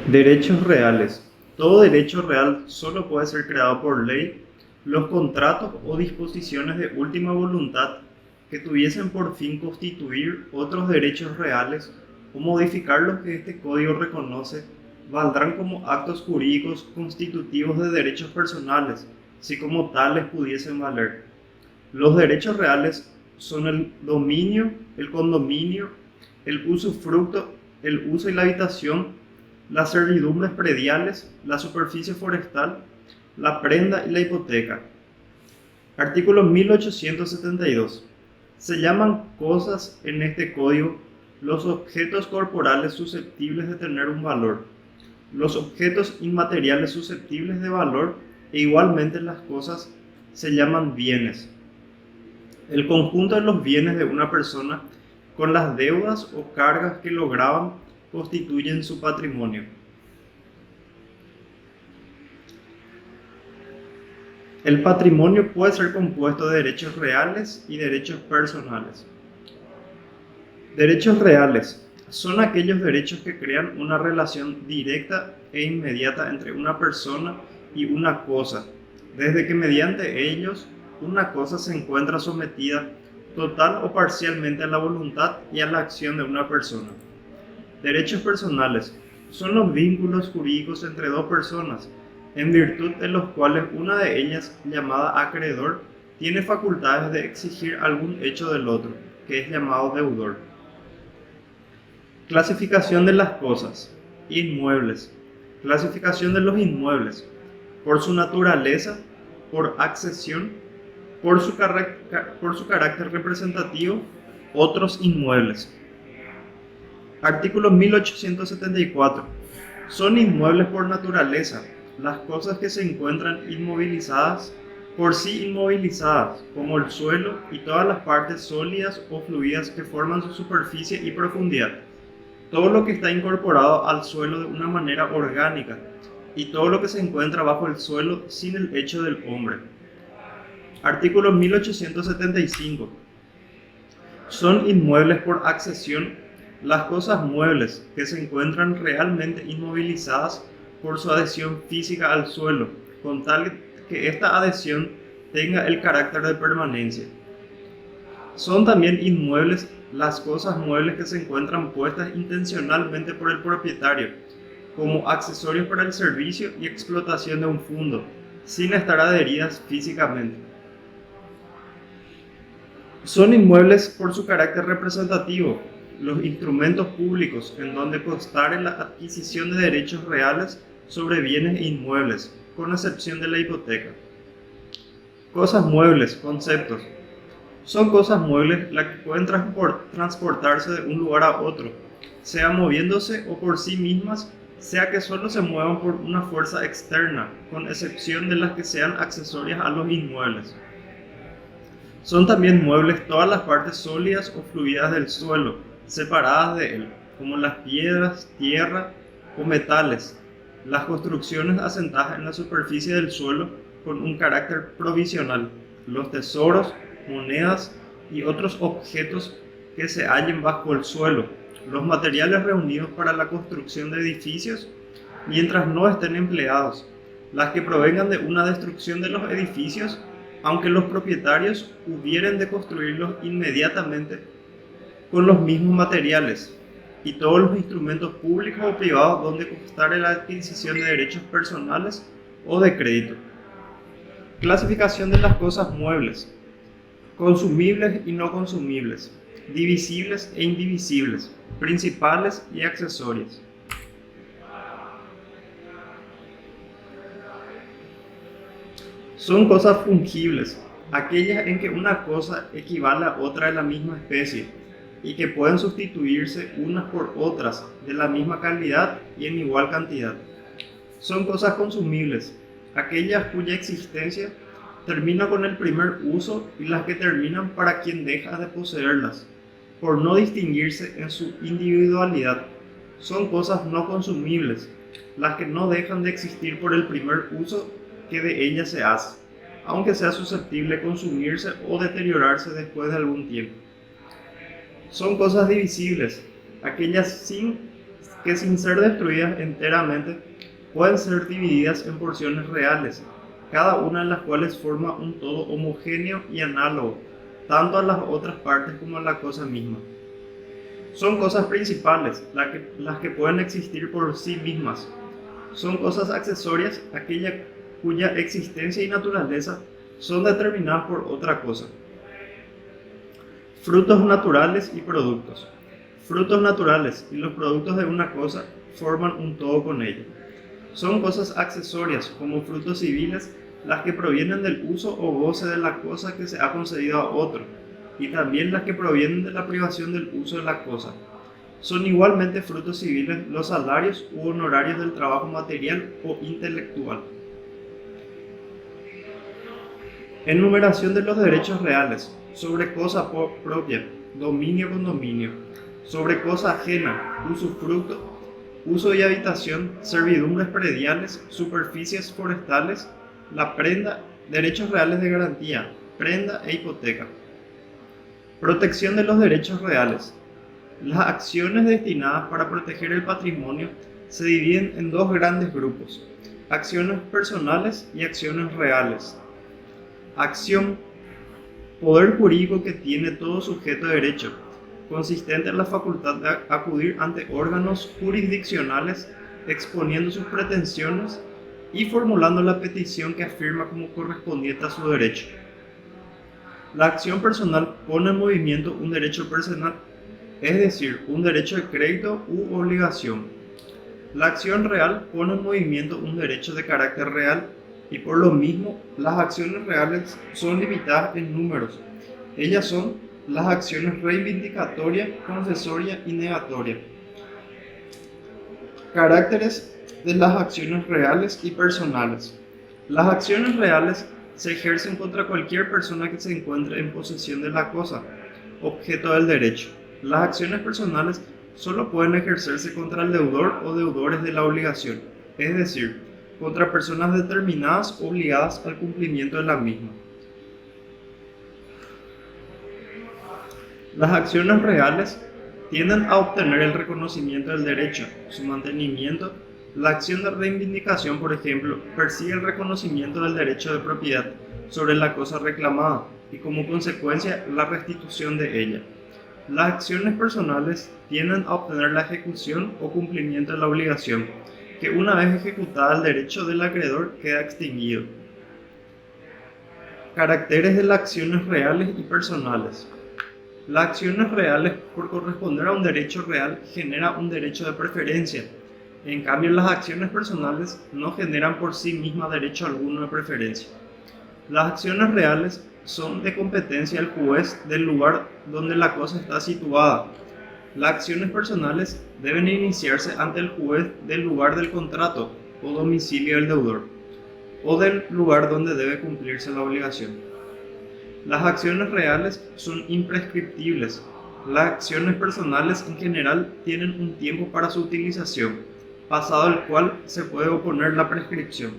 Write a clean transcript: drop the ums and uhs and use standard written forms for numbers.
Derechos reales. Todo derecho real solo puede ser creado por ley. Los contratos o disposiciones de última voluntad que tuviesen por fin constituir otros derechos reales o modificar los que este código reconoce valdrán como actos jurídicos constitutivos de derechos personales, si como tales pudiesen valer. Los derechos reales son el dominio, el condominio, el usufructo, el uso y la habitación, las servidumbres prediales, la superficie forestal, la prenda y la hipoteca. Artículo 1872. Se llaman cosas en este código los objetos corporales susceptibles de tener un valor, los objetos inmateriales susceptibles de valor e igualmente las cosas se llaman bienes. El conjunto de los bienes de una persona con las deudas o cargas que lo gravan constituyen su patrimonio. El patrimonio puede ser compuesto de derechos reales y derechos personales. Derechos reales son aquellos derechos que crean una relación directa e inmediata entre una persona y una cosa, desde que mediante ellos una cosa se encuentra sometida total o parcialmente a la voluntad y a la acción de una persona. Derechos personales son los vínculos jurídicos entre dos personas, en virtud de los cuales una de ellas, llamada acreedor, tiene facultades de exigir algún hecho del otro, que es llamado deudor. Clasificación de las cosas. Inmuebles. Clasificación de los inmuebles. Por su naturaleza, por accesión, por su carácter representativo, otros inmuebles. Artículo 1874. Son inmuebles por naturaleza las cosas que se encuentran inmovilizadas, por sí inmovilizadas, como el suelo y todas las partes sólidas o fluidas que forman su superficie y profundidad, todo lo que está incorporado al suelo de una manera orgánica, y todo lo que se encuentra bajo el suelo sin el hecho del hombre. Artículo 1875. Son inmuebles por accesión las cosas muebles que se encuentran realmente inmovilizadas por su adhesión física al suelo, con tal que esta adhesión tenga el carácter de permanencia. Son también inmuebles las cosas muebles que se encuentran puestas intencionalmente por el propietario, como accesorios para el servicio y explotación de un fundo, sin estar adheridas físicamente. Son inmuebles por su carácter representativo los instrumentos públicos en donde constare la adquisición de derechos reales sobre bienes inmuebles, con excepción de la hipoteca. Cosas muebles, conceptos. Son cosas muebles las que pueden transportarse de un lugar a otro, sea moviéndose o por sí mismas, sea que solo se muevan por una fuerza externa, con excepción de las que sean accesorias a los inmuebles. Son también muebles todas las partes sólidas o fluidas del suelo, separadas de él, como las piedras, tierra o metales, las construcciones asentadas en la superficie del suelo con un carácter provisional, los tesoros, monedas y otros objetos que se hallen bajo el suelo, los materiales reunidos para la construcción de edificios, mientras no estén empleados, las que provengan de una destrucción de los edificios, aunque los propietarios hubieren de construirlos inmediatamente con los mismos materiales, y todos los instrumentos públicos o privados donde constare la adquisición de derechos personales o de crédito. Clasificación de las cosas muebles. Consumibles y no consumibles, divisibles e indivisibles, principales y accesorias. Son cosas fungibles, aquellas en que una cosa equivale a otra de la misma especie y que pueden sustituirse unas por otras de la misma calidad y en igual cantidad. Son cosas consumibles, aquellas cuya existencia termina con el primer uso y las que terminan para quien deja de poseerlas, por no distinguirse en su individualidad. Son cosas no consumibles, las que no dejan de existir por el primer uso que de ellas se hace, aunque sea susceptible de consumirse o deteriorarse después de algún tiempo. Son cosas divisibles, aquellas sin que sin ser destruidas enteramente, pueden ser divididas en porciones reales, cada una de las cuales forma un todo homogéneo y análogo, tanto a las otras partes como a la cosa misma. Son cosas principales, las que pueden existir por sí mismas. Son cosas accesorias, aquellas cuya existencia y naturaleza son determinadas por otra cosa. Frutos naturales y productos. Frutos naturales y los productos de una cosa forman un todo con ella. Son cosas accesorias, como frutos civiles, las que provienen del uso o goce de la cosa que se ha concedido a otro, y también las que provienen de la privación del uso de la cosa. Son igualmente frutos civiles los salarios u honorarios del trabajo material o intelectual. Enumeración de los derechos reales, sobre cosa propia, dominio con dominio, sobre cosa ajena, usufructo, uso y habitación, servidumbres prediales, superficies forestales, la prenda, derechos reales de garantía, prenda e hipoteca. Protección de los derechos reales. Las acciones destinadas para proteger el patrimonio se dividen en dos grandes grupos: acciones personales y acciones reales. Acción: poder jurídico que tiene todo sujeto de derecho, consistente en la facultad de acudir ante órganos jurisdiccionales exponiendo sus pretensiones y formulando la petición que afirma como correspondiente a su derecho. La acción personal pone en movimiento un derecho personal, es decir, un derecho de crédito u obligación. La acción real pone en movimiento un derecho de carácter real y por lo mismo las acciones reales son limitadas en números. Ellas son las acciones reivindicatorias, concesoria y negatoria. Caracteres de las acciones reales y personales. Las acciones reales se ejercen contra cualquier persona que se encuentre en posesión de la cosa, objeto del derecho. Las acciones personales solo pueden ejercerse contra el deudor o deudores de la obligación, es decir, contra personas determinadas obligadas al cumplimiento de la misma. Las acciones reales tienden a obtener el reconocimiento del derecho, su mantenimiento. La acción de reivindicación, por ejemplo, persigue el reconocimiento del derecho de propiedad sobre la cosa reclamada y como consecuencia la restitución de ella. Las acciones personales tienden a obtener la ejecución o cumplimiento de la obligación, que una vez ejecutada el derecho del acreedor queda extinguido. Caracteres de las acciones reales y personales. Las acciones reales, por corresponder a un derecho real, generan un derecho de preferencia. En cambio, las acciones personales no generan por sí mismas derecho alguno de preferencia. Las acciones reales son de competencia del juez del lugar donde la cosa está situada. Las acciones personales deben iniciarse ante el juez del lugar del contrato o domicilio del deudor, o del lugar donde debe cumplirse la obligación. Las acciones reales son imprescriptibles. Las acciones personales en general tienen un tiempo para su utilización, pasado el cual se puede oponer la prescripción.